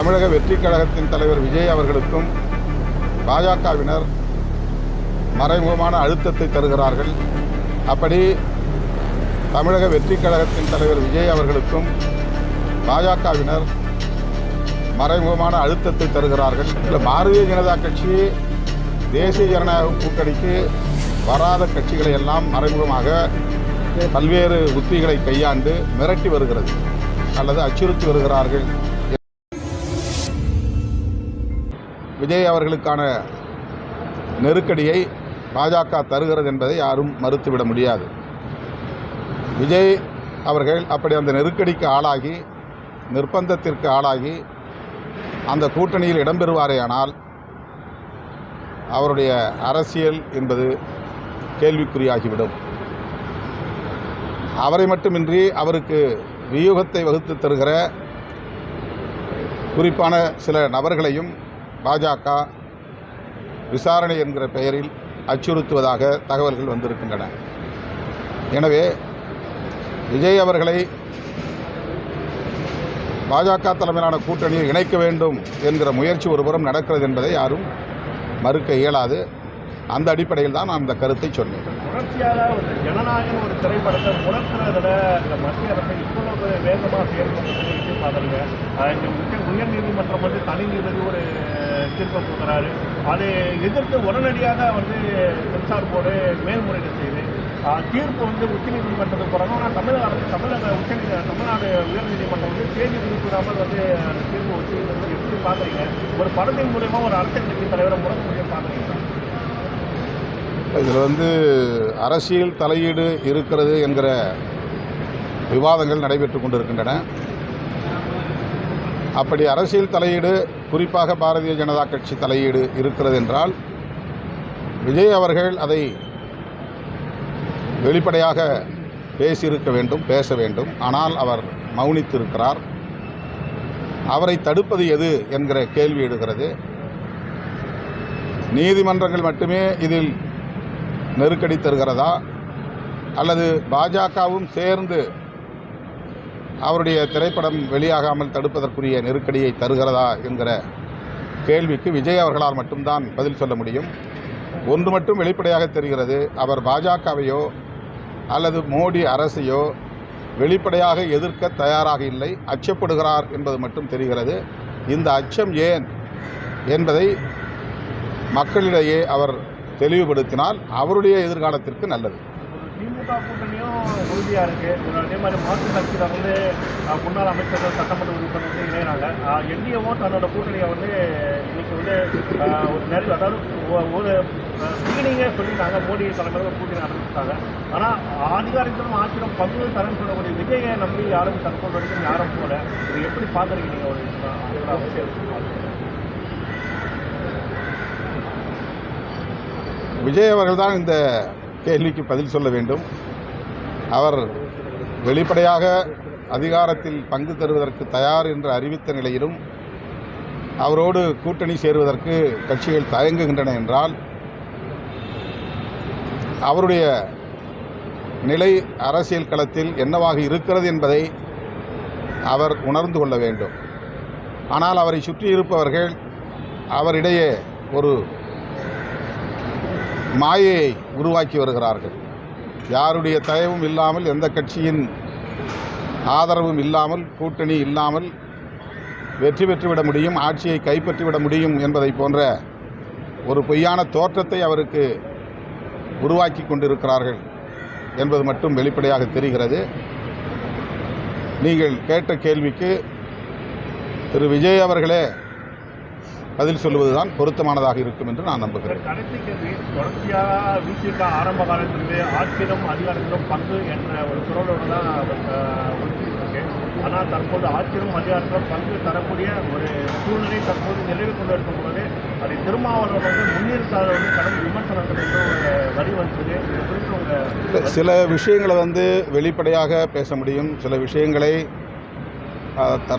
தமிழக வெற்றிக் கழகத்தின் தலைவர் விஜய் அவர்களுக்கும் பாஜகவினர் மறைமுகமான அழுத்தத்தை தருகிறார்கள். அப்படி தமிழக வெற்றிக் கழகத்தின் தலைவர் விஜய் அவர்களுக்கும் பாஜகவினர் மறைமுகமான அழுத்தத்தை தருகிறார்கள். பாரதிய ஜனதா கட்சி தேசிய ஜனநாயக கூட்டணிக்கு வராத கட்சிகளை எல்லாம் மறைமுகமாக பல்வேறு உத்திகளை கையாண்டு மிரட்டி வருகிறது அல்லது அச்சுறுத்தி வருகிறார்கள். விஜய் அவர்களுக்கான நெருக்கடியை பாஜக தருகிறது என்பதை யாரும் மறுத்துவிட முடியாது. விஜய் அவர்கள் அப்படி அந்த நெருக்கடிக்கு ஆளாகி நிர்பந்தத்திற்கு ஆளாகி அந்த கூட்டணியில் இடம்பெறுவாரேயானால் அவருடைய அரசியல் என்பது கேள்விக்குறியாகிவிடும். அவரை மட்டுமின்றி அவருக்கு வியூகத்தை வகுத்து தருகிற குறிப்பான சில நபர்களையும் பாஜக விசாரணை என்கிற பெயரில் அச்சுறுத்துவதாக தகவல்கள் வந்திருக்கின்றன. எனவே விஜய் அவர்களை பாஜக தலைமையிலான கூட்டணியில் இணைக்க வேண்டும் என்கிற முயற்சி ஒருபுறம் நடக்கிறது என்பதை யாரும் மறுக்க இயலாது. அந்த அடிப்படையில் தான் நான் அந்த கருத்தை சொன்னேன். தொடர்ச்சியாக ஒரு ஜனநாயகம் ஒரு திரைப்படத்தை முடக்கிறதுல இந்த மத்திய அரசு இவ்வளவு வேகமாக செயல்பட்டு பார்க்குறீங்க. உயர்நீதிமன்றம் தனி நீதிபதி ஒரு தீர்ப்பை கொடுக்குறாரு. அதை எதிர்த்து உடனடியாக சென்சார் போர்டு மேல்முறையீடு செய்து தீர்ப்பு உச்சநீதிமன்றத்துக்கு போகிறாங்க. ஆனால் தமிழக அரசு தமிழ்நாடு உயர்நீதிமன்றம் தேதி குறிப்பிடாமல் தீர்ப்பு வச்சு எப்படி பார்க்குறீங்க? ஒரு படத்தின் மூலயமா ஒரு அரசியல் கட்சி தலைவரை முடக்க முடியும் பார்க்குறீங்க? இதில் அரசியல் தலையீடு இருக்கிறது என்கிற விவாதங்கள் நடைபெற்று கொண்டிருக்கின்றன. அப்படி அரசியல் தலையீடு, குறிப்பாக பாரதிய ஜனதா கட்சி தலையீடு இருக்கிறது என்றால் விஜய் அவர்கள் அதை வெளிப்படையாக பேசியிருக்க வேண்டும், பேச வேண்டும். ஆனால் அவர் மௌனித்திருக்கிறார். அவரை தடுப்பது எது என்கிற கேள்வி எடுக்கிறது. நீதிமன்றங்கள் மட்டுமே இதில் நெருக்கடி தருகிறதா அல்லது பாஜகவும் சேர்ந்து அவருடைய திரைப்படம் வெளியாகாமல் தடுப்பதற்குரிய நெருக்கடியை தருகிறதா என்கிற கேள்விக்கு விஜய் அவர்களால் மட்டும்தான் பதில் சொல்ல முடியும். ஒன்று மட்டும் வெளிப்படையாக தெரிகிறது, அவர் பாஜகவையோ அல்லது மோடி அரசையோ வெளிப்படையாக எதிர்க்க தயாராக இல்லை, அச்சப்படுகிறார் என்பது மட்டும் தெரிகிறது. இந்த அச்சம் ஏன் என்பதை மக்களிடையே அவர் தெளிவுபடுத்தினால் அவருடைய எதிர்காலத்திற்கு நல்லது. திமுக கூட்டணியும் உறுதியாக இருக்குது. அதே மாதிரி மாற்று கட்சியில் முன்னாள் அமைச்சர்கள் சட்டமன்ற உறுப்பினர்கள் இணைகிறாங்க. என்டிஏவும் தன்னோட கூட்டணியை இன்னைக்கு ஒரு நேரத்தில் அதாவது ஒரு ஸ்கிரீனிங்கே சொல்லிட்டாங்க. மோடி தலைமையில் ஒரு கூட்டணி ஆரம்பிச்சிட்டாங்க. ஆனால் அதிகாரத்திலும் ஆட்சியிலும் பங்கு தரன்னு சொல்லக்கூடிய விஜயை நம்பி யாரும் தற்போது வரைக்கும் யாரும் போல. இது எப்படி பார்க்குறீங்க நீங்கள்? ஒரு அவசியம் விஜய் அவர்கள்தான் இந்த கேள்விக்கு பதில் சொல்ல வேண்டும். அவர் வெளிப்படையாக அதிகாரத்தில் பங்கு தருவதற்கு தயார் என்று அறிவித்த நிலையிலும் அவரோடு கூட்டணி சேருவதற்கு கட்சிகள் தயங்குகின்றன என்றால் அவருடைய நிலை அரசியல் களத்தில் என்னவாக இருக்கிறது என்பதை அவர் உணர்ந்து கொள்ள வேண்டும். ஆனால் அவரை சுற்றியிருப்பவர்கள் அவரிடையே ஒரு மாயையை உருவாக்கி வருகிறார்கள். யாருடைய தயவும் இல்லாமல், எந்த கட்சியின் ஆதரவும் இல்லாமல், கூட்டணி இல்லாமல் வெற்றி பெற்றுவிட முடியும், ஆட்சியை கைப்பற்றிவிட முடியும் என்பதை போன்ற ஒரு பொய்யான தோற்றத்தை அவருக்கு உருவாக்கி கொண்டிருக்கிறார்கள் என்பது மட்டும் வெளிப்படையாக தெரிகிறது. நீங்கள் கேட்ட கேள்விக்கு திரு விஜய் அவர்களே பதில் சொல்லுவதுதான் பொருத்தமானதாக இருக்கும் என்று நான் நம்புகிறேன். கடைசி கேள்வி, தொடர்ச்சியாக விசிக ஆரம்ப காலத்திலிருந்து ஆட்சியிலும் அதிகாரத்திலும் பங்கு என்ற ஒரு குரலோடு தான் ஒழிச்சிருக்கு. ஆனால் தற்போது ஆட்சியிலும் அதிகாரத்திலும் பங்கு தரக்கூடிய ஒரு சூழ்நிலை தற்போது நிலவி கொண்டு இருக்கும்போது அதை திருமாவளவன் முன்னிறுத்தாத கடும் விமர்சனங்கள் ஒரு வரி வந்தது. இது குறித்து உங்கள் சில விஷயங்களை வெளிப்படையாக பேச முடியும், சில விஷயங்களை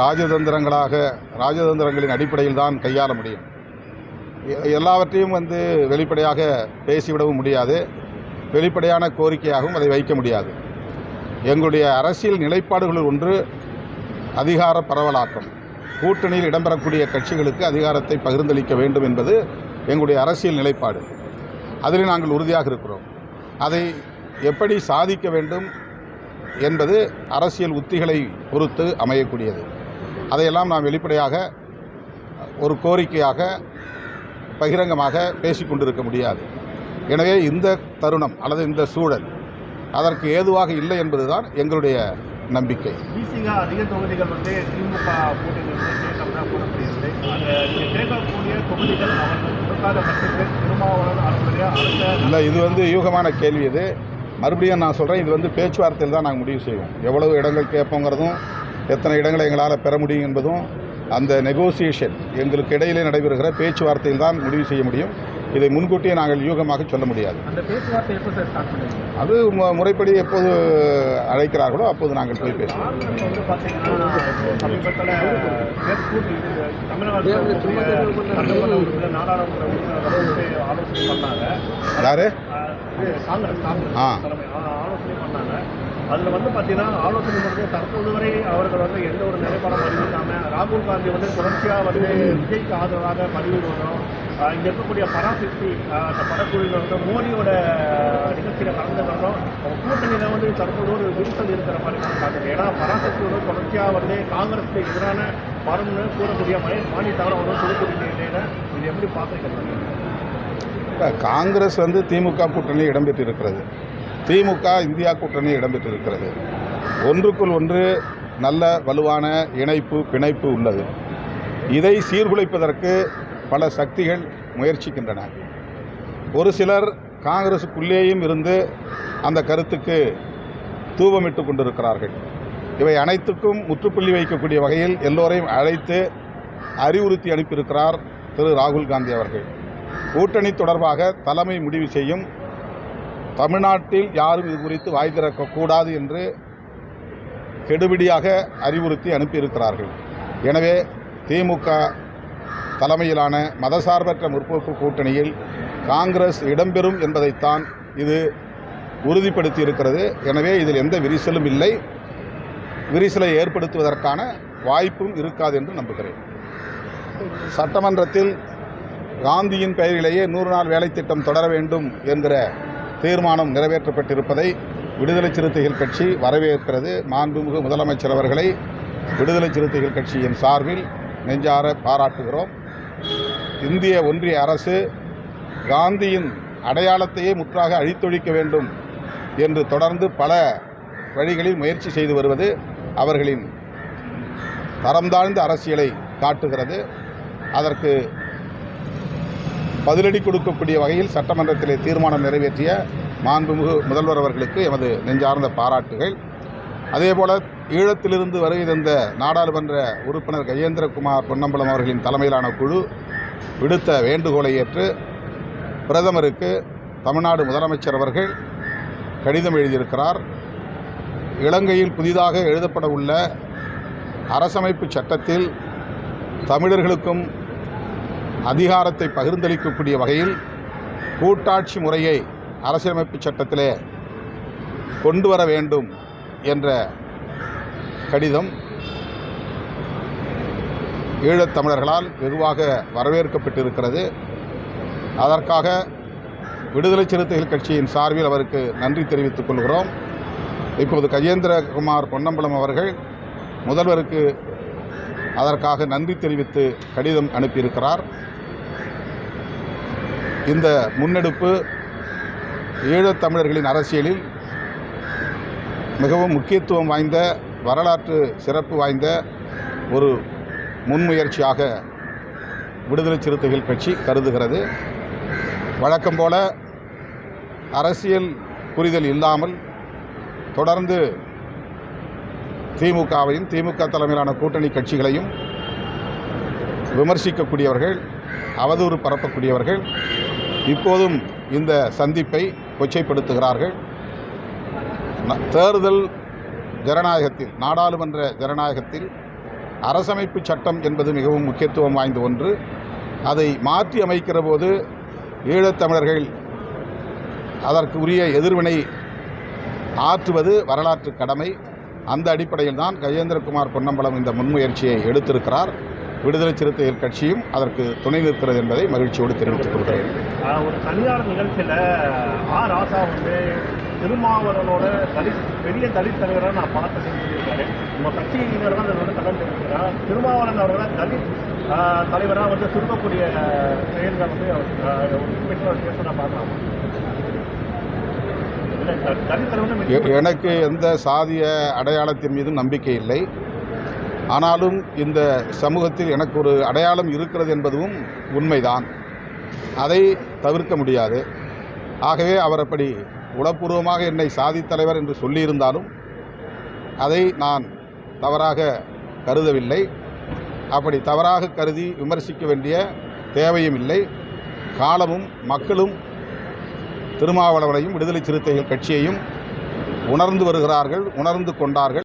ராஜதந்திரங்களின் அடிப்படையில் தான் கையாள முடியும். எல்லாவற்றையும் வெளிப்படையாக பேசிவிடவும் முடியாது, வெளிப்படையான கோரிக்கையாகவும் அதை வைக்க முடியாது. எங்களுடைய அரசியல் நிலைப்பாடுகளில் ஒன்று அதிகார பரவலாக்கம். கூட்டணியில் இடம்பெறக்கூடிய கட்சிகளுக்கு அதிகாரத்தை பகிர்ந்தளிக்க வேண்டும் என்பது எங்களுடைய அரசியல் நிலைப்பாடு. அதில் நாங்கள் உறுதியாக இருக்கிறோம். அதை எப்படி சாதிக்க வேண்டும் என்பது அரசியல் உத்திகளை பொறுத்து அமையக்கூடியது. அதையெல்லாம் நாம் வெளிப்படையாக ஒரு கோரிக்கையாக பகிரங்கமாக பேசிக்கொண்டிருக்க முடியாது. எனவே இந்த தருணம் அல்லது இந்த சூழல் அதற்கு ஏதுவாக இல்லை என்பதுதான் எங்களுடைய நம்பிக்கை. ஈஸியாக அதிக தொகுதிகள் வந்து திமுக கூட்டணியிலிருந்து கேட்கறதா கூறப்படுகிறது. அந்த நீங்கள் கேட்கக்கூடிய தொகுதிகள் அவர்கள் கொடுக்காத பட்சத்தில் திருமாவளவன் அடுத்த இல்லை, இது யூகமான கேள்வி. இது மறுபடியும் நான் சொல்கிறேன், இது பேச்சுவார்த்தையில் தான் நாங்கள் முடிவு செய்வோம். எவ்வளவு இடங்கள் கேட்போங்கிறதும் எத்தனை இடங்களை எங்களால் பெற முடியும் என்பதும் அந்த நெகோசியேஷன் எங்களுக்கு இடையிலே நடைபெறுகிற பேச்சுவார்த்தையில் தான் முடிவு செய்ய முடியும். இதை முன்கூட்டியே நாங்கள் யூகமாக சொல்ல முடியாது. அந்த பேச்சுவார்த்தை எப்போ சார் ஸ்டார்ட் பண்ணுவீங்க? அது முறைப்படி எப்போது அழைக்கிறார்களோ அப்போது நாங்கள் போய் பேசுவோம். வந்து பார்த்தீங்கன்னா சமீபத்தில் தமிழ்நாடு நாடாளுமன்ற உறுப்பினர் ஆலோசனை பண்ணாங்க. யாரு? காங்கிரஸ் ஆலோசனை பண்ணாங்க. அதில் வந்து பார்த்தீங்கன்னா ஆலோசனை வந்து தற்போது வரை அவர்கள் வந்து எந்த ஒரு நிலைப்பாடும் அறிவிக்காமல் ராகுல் காந்தி வந்து தொடர்ச்சியாக வந்து விஜய்க்கு ஆதரவாக பதிவிடுவதும் இங்கே இருக்கக்கூடிய பராசக்தி அந்த படக்குழுவில் வந்து மோடியோட நிகழ்ச்சியில் கலந்துக்கிறதும் கூட்டணியில் வந்து தற்போது ஒரு விரிசல் இருக்கிற மாதிரி நான் பார்க்குறேன். ஏன்னா பராசக்தி வந்து தொடர்ச்சியாக வந்து காங்கிரஸுக்கு எதிரான மரம்னு கூறக்கூடிய மாநில தவிர வந்து கொடுக்கக்கூடிய நிலையில் இது எப்படி பார்க்குறீங்க? காங்கிரஸ் திமுக கூட்டணி இடம்பெற்றிருக்கிறது. திமுக இந்தியா கூட்டணி இடம்பெற்றிருக்கிறது. ஒன்றுக்குள் ஒன்று நல்ல வலுவான இணைப்பு பிணைப்பு உள்ளது. இதை சீர்குலைப்பதற்கு பல சக்திகள் முயற்சிக்கின்றன. ஒரு சிலர் காங்கிரஸுக்குள்ளேயும் இருந்து அந்த கருத்துக்கு தூபமிட்டு கொண்டிருக்கிறார்கள். இவை அனைத்துக்கும் முற்றுப்புள்ளி வைக்கக்கூடிய வகையில் எல்லோரையும் அழைத்து அறிவுறுத்தி அனுப்பியிருக்கிறார் திரு ராகுல் காந்தி அவர்கள். கூட்டணி தொடர்பாக தலைமை முடிவு செய்யும். தமிழ்நாட்டில் யாரும் இது குறித்து வாய் திறக்கக்கூடாது என்று கெடுபிடியாக அறிவுறுத்தி அனுப்பியிருக்கிறார்கள். எனவே திமுக தலைமையிலான மதசார்பற்ற முற்போக்கு கூட்டணியில் காங்கிரஸ் இடம்பெறும் என்பதைத்தான் இது உறுதிப்படுத்தி இருக்கிறது. எனவே இதில் எந்த விரிசலும் இல்லை, விரிசலை ஏற்படுத்துவதற்கான வாய்ப்பும் இருக்காது என்று நம்புகிறேன். சட்டமன்றத்தில் காந்தியின் பெயரிலேயே 100 நாள் வேலை திட்டம் தொடர வேண்டும் என்கிற தீர்மானம் நிறைவேற்றப்பட்டிருப்பதை விடுதலை சிறுத்தைகள் கட்சி வரவேற்கிறது. மாண்புமிகு முதலமைச்சர் அவர்களை விடுதலை சிறுத்தைகள் கட்சியின் சார்பில் நெஞ்சார பாராட்டுகிறோம். இந்திய ஒன்றிய அரசு காந்தியின் அடையாளத்தையே முற்றாக அழித்தொழிக்க வேண்டும் என்று தொடர்ந்து பல வழிகளில் முயற்சி செய்து வருவது அவர்களின் தரம் தாழ்ந்த அரசியலை காட்டுகிறது. அதற்கு பதிலடி கொடுக்கக்கூடிய வகையில் சட்டமன்றத்திலே தீர்மானம் நிறைவேற்றிய மாண்புமிகு முதல்வர் அவர்களுக்கு எமது நெஞ்சார்ந்த பாராட்டுகள். அதேபோல ஈழத்திலிருந்து வருகை தந்த நாடாளுமன்ற உறுப்பினர் கஜேந்திரகுமார் பொன்னம்பலம் அவர்களின் தலைமையிலான குழு விடுத்த வேண்டுகோளை ஏற்று பிரதமருக்கு தமிழ்நாடு முதலமைச்சர் அவர்கள் கடிதம் எழுதியிருக்கிறார். இலங்கையில் புதிதாக எழுதப்பட உள்ள அரசமைப்பு சட்டத்தில் தமிழர்களுக்கும் அதிகாரத்தை பகிர்ந்தளிக்கக்கூடிய வகையில் கூட்டாட்சி முறையை அரசியலமைப்பு சட்டத்திலே கொண்டு வர வேண்டும் என்ற கடிதம் ஈழத்தமிழர்களால் வெகுவாக வரவேற்கப்பட்டிருக்கிறது. அதற்காக விடுதலை சிறுத்தைகள் கட்சியின் சார்பில் அவருக்கு நன்றி தெரிவித்துக் கொள்கிறோம். இப்போது கஜேந்திரகுமார் பொன்னம்பலம் அவர்கள் முதல்வருக்கு அதற்காக நன்றி தெரிவித்து கடிதம் அனுப்பியிருக்கிறார். இந்த முன்னெடுப்பு ஈழத்தமிழர்களின் அரசியலில் மிகவும் முக்கியத்துவம் வாய்ந்த வரலாற்று சிறப்பு வாய்ந்த ஒரு முன்முயற்சியாக விடுதலை சிறுத்தைகள் கட்சி கருதுகிறது. வழக்கம் போல அரசியல் புரிதல் இல்லாமல் தொடர்ந்து திமுகவையும் திமுக தலைமையிலான கூட்டணி கட்சிகளையும் விமர்சிக்கக்கூடியவர்கள், அவதூறு பரப்பக்கூடியவர்கள் இப்போதும் இந்த சந்திப்பை கொச்சைப்படுத்துகிறார்கள். தேர்தல் ஜனநாயகத்தில், நாடாளுமன்ற ஜனநாயகத்தில் அரசமைப்பு சட்டம் என்பது மிகவும் முக்கியத்துவம் வாய்ந்த ஒன்று. அதை மாற்றி அமைக்கிற போது ஈழத்தமிழர்கள் அதற்கு உரிய எதிர்வினை ஆற்றுவது வரலாற்று கடமை. அந்த அடிப்படையில் தான் கஜேந்திரகுமார் பொன்னம்பலம் இந்த முன்முயற்சியை எடுத்திருக்கிறார். விடுதலை சிறுத்தைகள் கட்சியும் அதற்கு துணை நிற்கிறது என்பதை மகிழ்ச்சியோடு தெரிவித்துக் கொள்கிறேன். ஒரு தனியார் நிகழ்ச்சியில் ராசா வந்து திருமாவளவனோட பெரிய தலித் தலைவராக நான் பார்த்தேன்னு சொல்லியிருக்காரு. நம்ம கட்சியினர் தான் அதை வந்து கலந்து இருக்கிறார். திருமாவளவன் அவர்களை தலித் தலைவராக வந்து சுருக்கக்கூடிய செயல்கள் வந்து அவர் பேச பார்க்கலாம். எனக்கு எந்த சாதிய அடையாளத்தின் மீதும் நம்பிக்கை இல்லை. ஆனாலும் இந்த சமூகத்தில் எனக்கு ஒரு அடையாளம் இருக்கிறது என்பதும் உண்மைதான். அதை தவிர்க்க முடியாது. ஆகவே அவர் அப்படி உளப்பூர்வமாக என்னை சாதித் தலைவர் என்று சொல்லியிருந்தாலும் அதை நான் தவறாக கருதவில்லை. அப்படி தவறாக கருதி விமர்சிக்க வேண்டிய தேவையும் இல்லை. காலமும் மக்களும் திருமாவளவனையும் விடுதலை சிறுத்தைகள் கட்சியையும் உணர்ந்து வருகிறார்கள், உணர்ந்து கொண்டார்கள்.